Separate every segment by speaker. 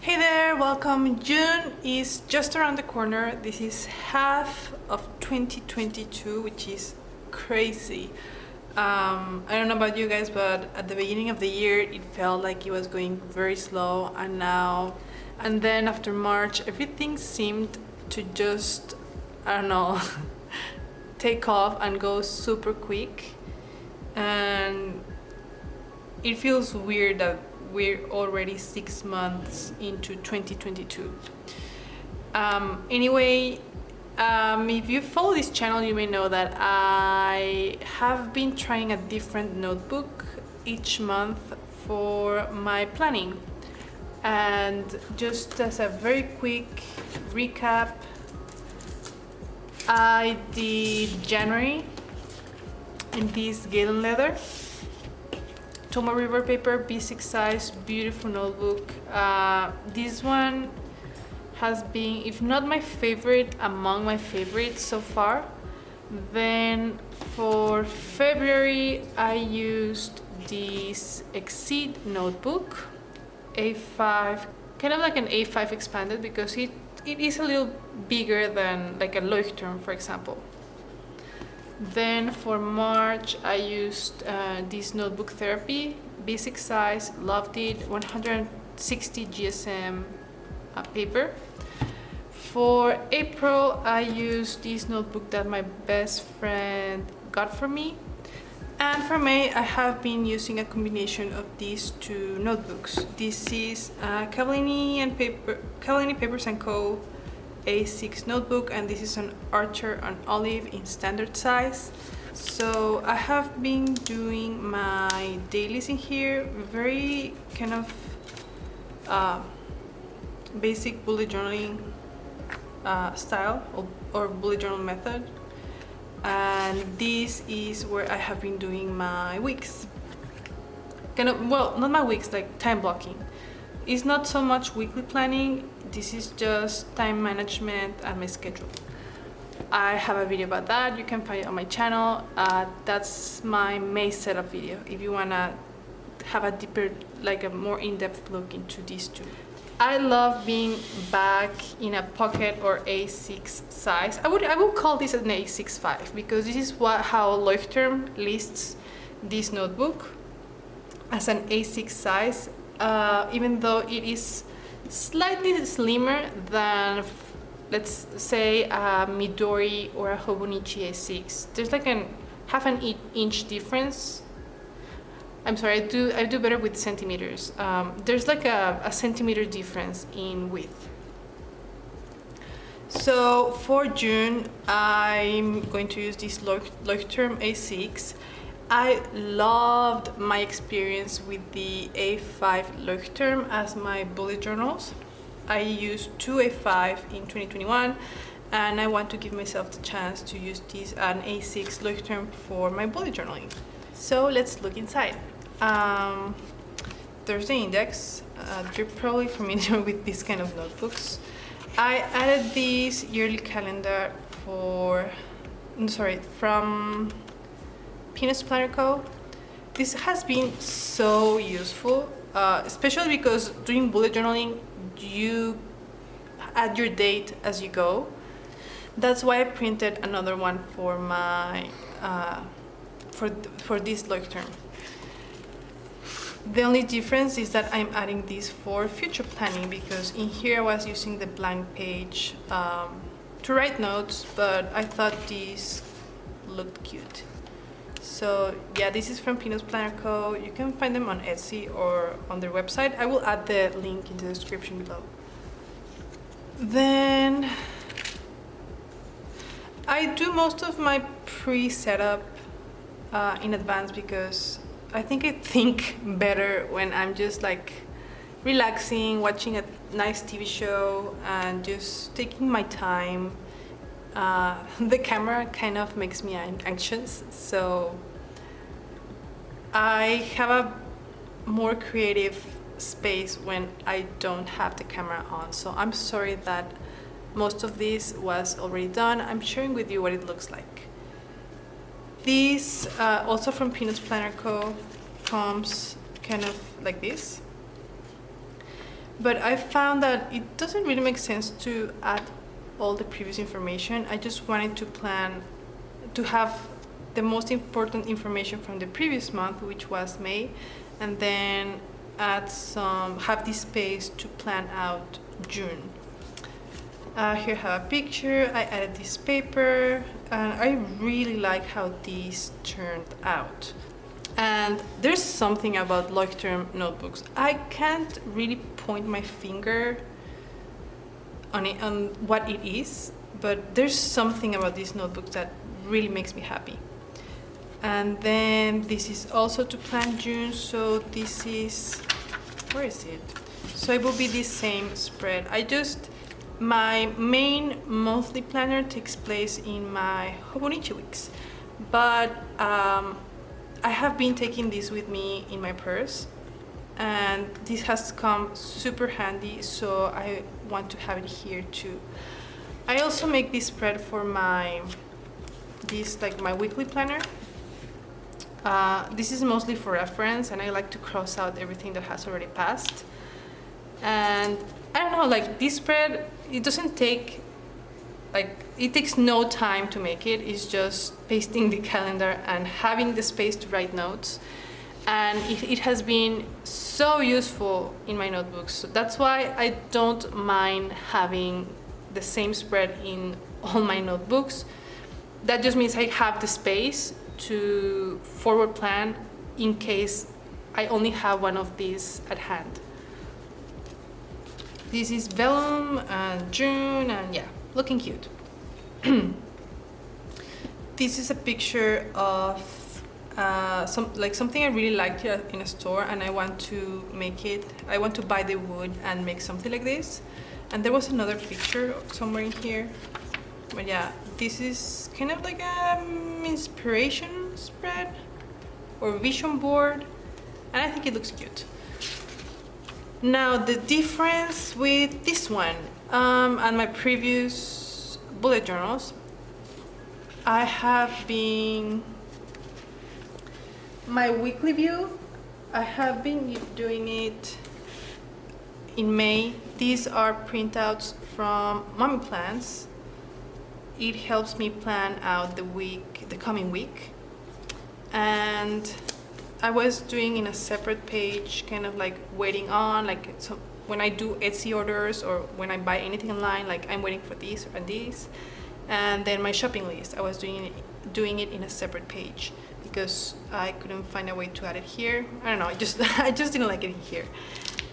Speaker 1: Hey there, welcome. June is just around the corner. This is half of 2022, which is crazy. I don't know about you guys, but at the beginning of the year, it felt like it was going very slow, and then after March, everything seemed to just, I don't know, take off and go super quick. And it feels weird that we're already 6 months into 2022. Anyway, if you follow this channel, you may know that I have been trying a different notebook each month for my planning. And just as a very quick recap, I did January in this Galen leather, Tomo River paper, B6 size, beautiful notebook. This one has been, if not my favorite, among my favorites so far. Then for February, I used this Exceed notebook, A5, kind of like an A5 expanded because it is a little bigger than like a Leuchtturm, for example. Then for March, I used this notebook Therapy, basic size, loved it, 160 GSM paper. For April, I used this notebook that my best friend got for me. And for May, I have been using a combination of these two notebooks. This is Cavallini Papers & Co. A6 notebook, and this is an Archer on Olive in standard size. So I have been doing my dailies in here, very kind of basic bullet journaling style or bullet journal method. And this is where I have been doing my weeks. Kind of, well, not my weeks, like time blocking. It's not so much weekly planning. This is just time management and my schedule. I have a video about that. You can find it on my channel. That's my May setup video if you wanna have a deeper, like a more in-depth look into these two. I love being back in a pocket or A6 size. I would call this an A65 because this is how Leuchtturm lists this notebook as an A6 size, even though it is slightly slimmer than, let's say, a Midori or a Hobonichi A6. There's like half an inch difference. I'm sorry, I do better with centimeters. There's like a centimeter difference in width. So for June, I'm going to use this Leuchtturm A6. I loved my experience with the A5 Leuchtturm as my bullet journals. I used two A5 in 2021, and I want to give myself the chance to use an A6 Leuchtturm for my bullet journaling. So let's look inside. There's the index. You're probably familiar with this kind of notebooks. I added this yearly calendar from Papertess Planner Co. This has been so useful, especially because doing bullet journaling, you add your date as you go. That's why I printed another one for my for this Leuchtturm. The only difference is that I'm adding this for future planning because in here I was using the blank page to write notes, but I thought these looked cute. So yeah, this is from Papertess Planner Co. You can find them on Etsy or on their website. I will add the link in the description below. Then I do most of my pre-setup in advance because I think better when I'm just like relaxing, watching a nice TV show and just taking my time. The camera kind of makes me anxious, so I have a more creative space when I don't have the camera on. So I'm sorry that most of this was already done. I'm sharing with you what it looks like. This, also from Papertess Planner Co., comes kind of like this. but I found that it doesn't really make sense to add all the previous information. I just wanted to plan to have the most important information from the previous month, which was May, and then have this space to plan out June. Here I have a picture. I added this paper, and I really like how these turned out. And there's something about Leuchtturm notebooks. I can't really point my finger on what it is, but there's something about these notebooks that really makes me happy. And then this is also to plan June, so this is, where is it? So it will be the same spread. My main monthly planner takes place in my Hobonichi weeks, but I have been taking this with me in my purse, and this has come super handy, so I want to have it here too. I also make this spread for my weekly planner. This is mostly for reference, and I like to cross out everything that has already passed. And I don't know, like this spread, it doesn't take, it takes no time to make it. It's just pasting the calendar and having the space to write notes. And it has been so useful in my notebooks. So that's why I don't mind having the same spread in all my notebooks. That just means I have the space to forward plan in case I only have one of these at hand. This is vellum and June, and yeah, looking cute. This is a picture of something I really liked in a store, and I want to make it. I want to buy the wood and make something like this. And there was another picture somewhere in here. But yeah, this is kind of like an inspiration spread or vision board, and I think it looks cute. Now the difference with this one and my previous bullet journals, I have been, my weekly view, I have been doing it in May. These are printouts from MomYePlans. It helps me plan out the coming week. And I was doing in a separate page, kind of like waiting on, so when I do Etsy orders or when I buy anything online, like I'm waiting for this and this. And then my shopping list, I was doing it in a separate page because I couldn't find a way to add it here. I don't know, I just didn't like it here.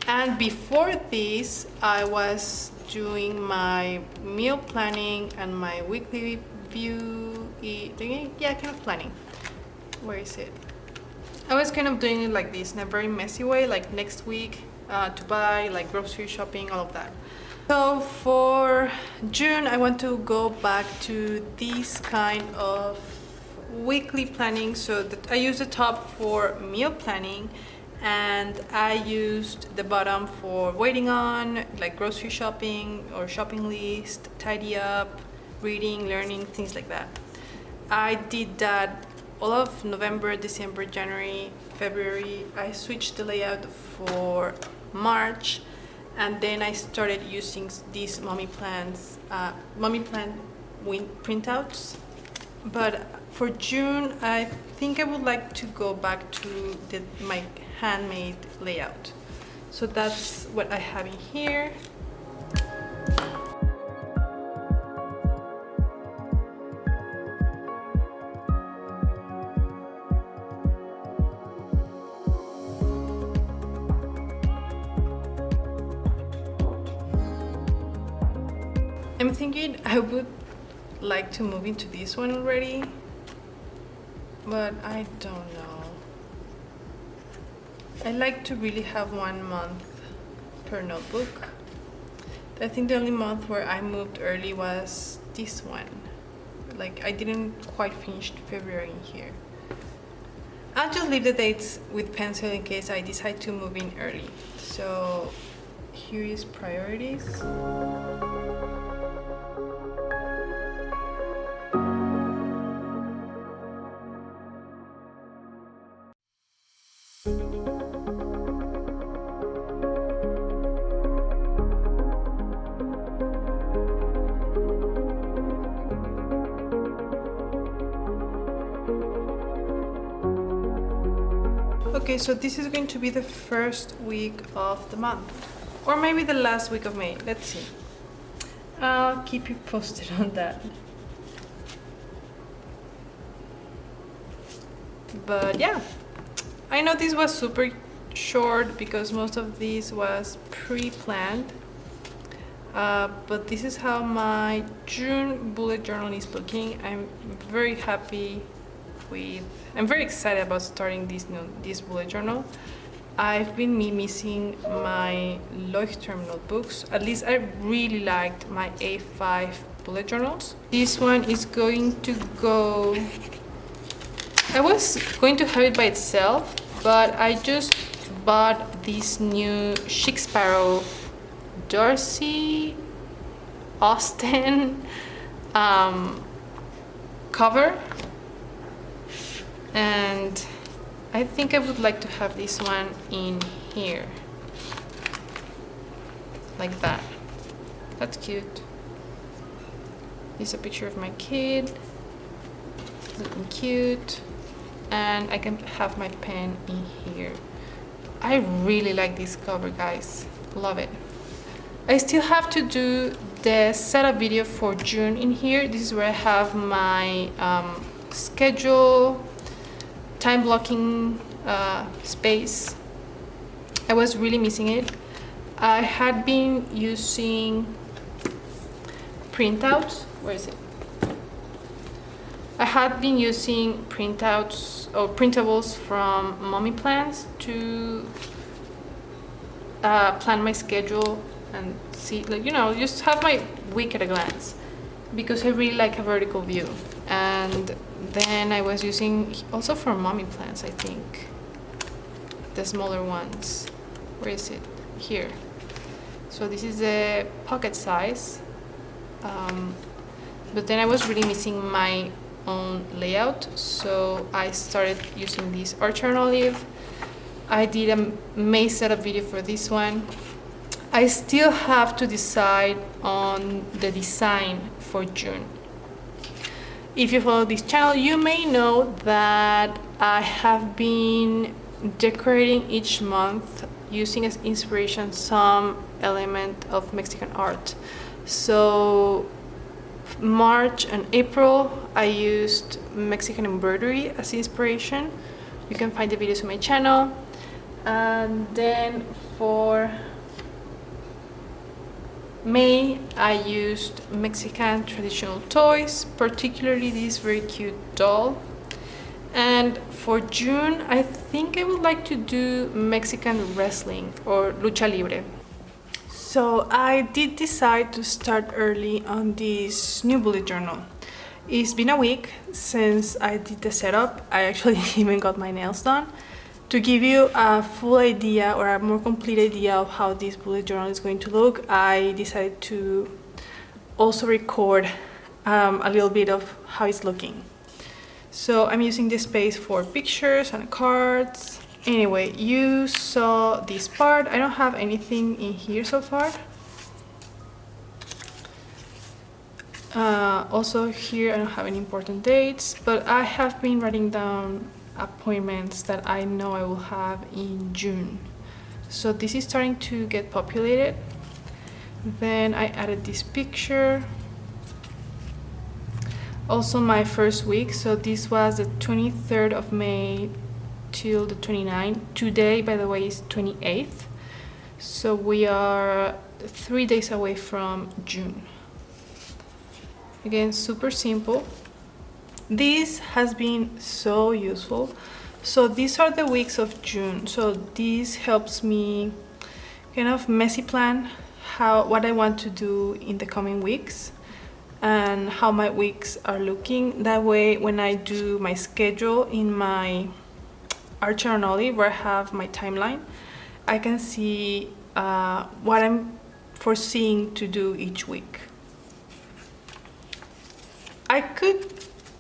Speaker 1: And before this, I was doing my meal planning and my weekly view, kind of planning. Where is it? I was kind of doing it like this in a very messy way, like next week to buy, like grocery shopping, all of that. So for June, I want to go back to this kind of weekly planning. So that I use the top for meal planning, and I used the bottom for waiting on, like grocery shopping or shopping list, tidy up, reading, learning, things like that. I did that all of November, December, January, February. I switched the layout for March, and then I started using these MomYePlan printouts. But for June, I think I would like to go back to my handmade layout. So that's what I have in here. I'm thinking I would like to move into this one already, but I don't know. I like to really have 1 month per notebook. I think the only month where I moved early was this one. Like I didn't quite finish February in here. I'll just leave the dates with pencil in case I decide to move in early. So here is priorities. Okay, so this is going to be the first week of the month, or maybe the last week of May. Let's see. I'll keep you posted on that. But yeah, I know this was super short because most of this was pre-planned. But this is how my June bullet journal is looking. I'm very happy with, I'm very excited about starting this bullet journal. I've been missing my Leuchtturm notebooks. At least I really liked my A5 bullet journals. This one is going to go, I was going to have it by itself, but I just bought this new Chic Sparrow Darcy Austin cover, and I think I would like to have this one in here like that. That's cute. Here's a picture of my kid looking cute, and I can have my pen in here. I really like this cover, guys. Love it. I still have to do the setup video for June in here. This is where I have my schedule, time blocking space. I was really missing it. I had been using printouts. Where is it? I had been using printouts or printables from MomYePlans to plan my schedule and see, like, you know, just have my week at a glance, because I really like a vertical view. And then I was using also from MomYePlans, I think, the smaller ones. Where is it? Here. So this is the pocket size, but then I was really missing my own layout, so I started using this Archer and Olive. I did a May setup video for this one. I still have to decide on the design for June. If you follow this channel, you may know that I have been decorating each month using as inspiration some element of Mexican art. So March and April, I used Mexican embroidery as inspiration. You can find the videos on my channel. And then for May, I used Mexican traditional toys, particularly this very cute doll. And for June, I think I would like to do Mexican wrestling or lucha libre. So I did decide to start early on this new bullet journal. It's been a week since I did the setup. I actually even got my nails done. To give you a full idea or a more complete idea of how this bullet journal is going to look, I decided to also record a little bit of how it's looking. So I'm using this space for pictures and cards. Anyway, you saw this part. I don't have anything in here so far. Also here I don't have any important dates, but I have been writing down appointments that I know I will have in June. So this is starting to get populated. Then I added this picture. Also my first week, so this was the 23rd of May till the 29th. Today, by the way, is 28th. So we are 3 days away from June. Again, super simple. This has been so useful. So these are the weeks of June. So this helps me kind of messy plan what I want to do in the coming weeks and how my weeks are looking. That way, when I do my schedule in my Archer and Olive, where I have my timeline, I can see what I'm foreseeing to do each week. I could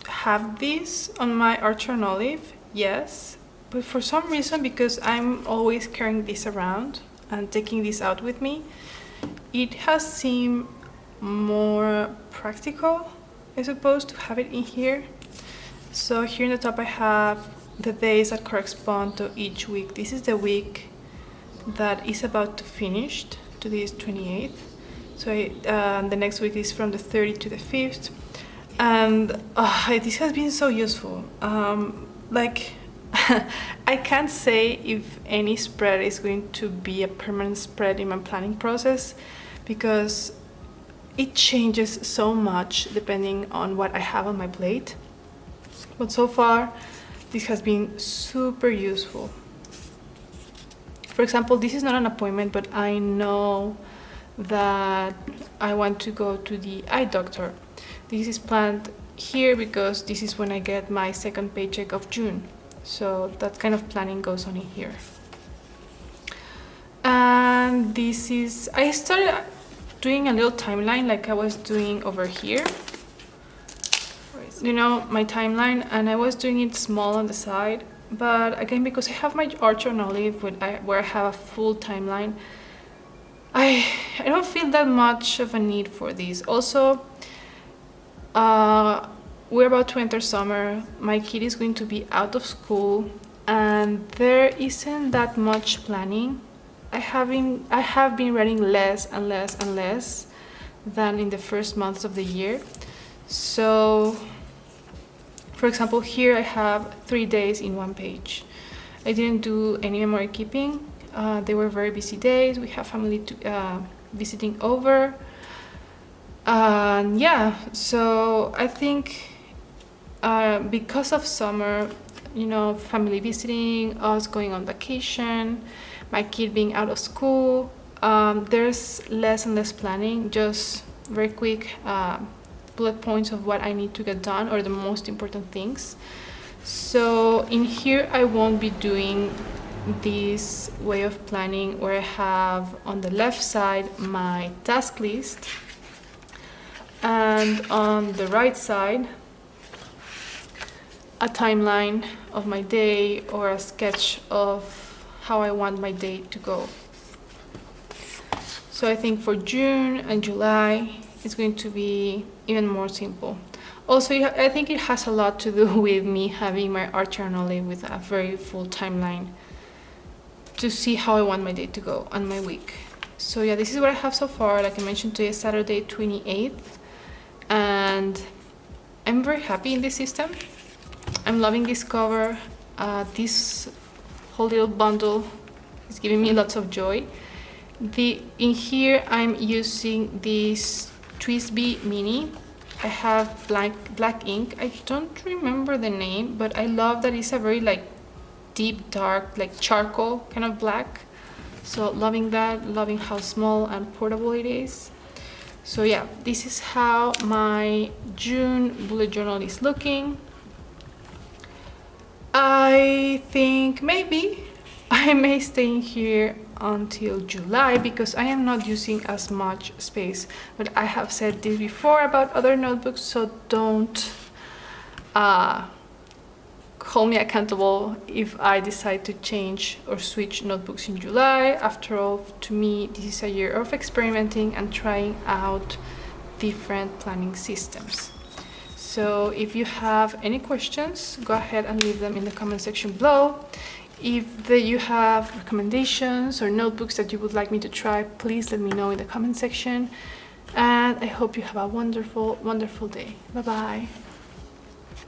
Speaker 1: have this on my Archer and Olive, yes, but for some reason, because I'm always carrying this around and taking this out with me, it has seemed more practical, I suppose, to have it in here. So here in the top I have the days that correspond to each week. This is the week that is about to finish. Today is 28th. So the next week is from the 30th to the 5th. And this has been so useful. Like, I can't say if any spread is going to be a permanent spread in my planning process, because it changes so much depending on what I have on my plate. But so far, this has been super useful. For example, this is not an appointment, but I know that I want to go to the eye doctor. This is planned here because this is when I get my second paycheck of June. So that kind of planning goes on in here. And this is, I started doing a little timeline like I was doing over here. You know, my timeline, and I was doing it small on the side. But again, because I have my Archer and Olive where I have a full timeline, I don't feel that much of a need for this. Also, we're about to enter summer. My kid is going to be out of school, and there isn't that much planning. I have been writing less and less and less than in the first months of the year. So, for example, here I have 3 days in one page. I didn't do any memory keeping. They were very busy days. We have family visiting over. Yeah, so I think because of summer, you know, family visiting, us going on vacation, my kid being out of school, there's less and less planning, just very quick bullet points of what I need to get done or the most important things. So in here I won't be doing this way of planning where I have on the left side my task list, and on the right side a timeline of my day or a sketch of how I want my day to go. So I think for June and July it's going to be even more simple. Also, I think it has a lot to do with me having my art journal with a very full timeline to see how I want my day to go and my week. So yeah, this is what I have so far. Like I mentioned, today is Saturday 28th, and I'm very happy in this system. I'm loving this cover. This whole little bundle is giving me lots of joy. In here I'm using this Twisby Mini. I have black ink. I don't remember the name, but I love that it's a very like deep dark, like charcoal kind of black. So loving that, loving how small and portable it is. So yeah, this is how my June bullet journal is looking. I think maybe I may stay in here until July because I am not using as much space, but I have said this before about other notebooks, so don't hold me accountable if I decide to change or switch notebooks in July. After all, to me this is a year of experimenting and trying out different planning systems. So if you have any questions, go ahead and leave them in the comment section below. If you have recommendations or notebooks that you would like me to try, please let me know in the comment section. And I hope you have a wonderful, wonderful day. Bye-bye.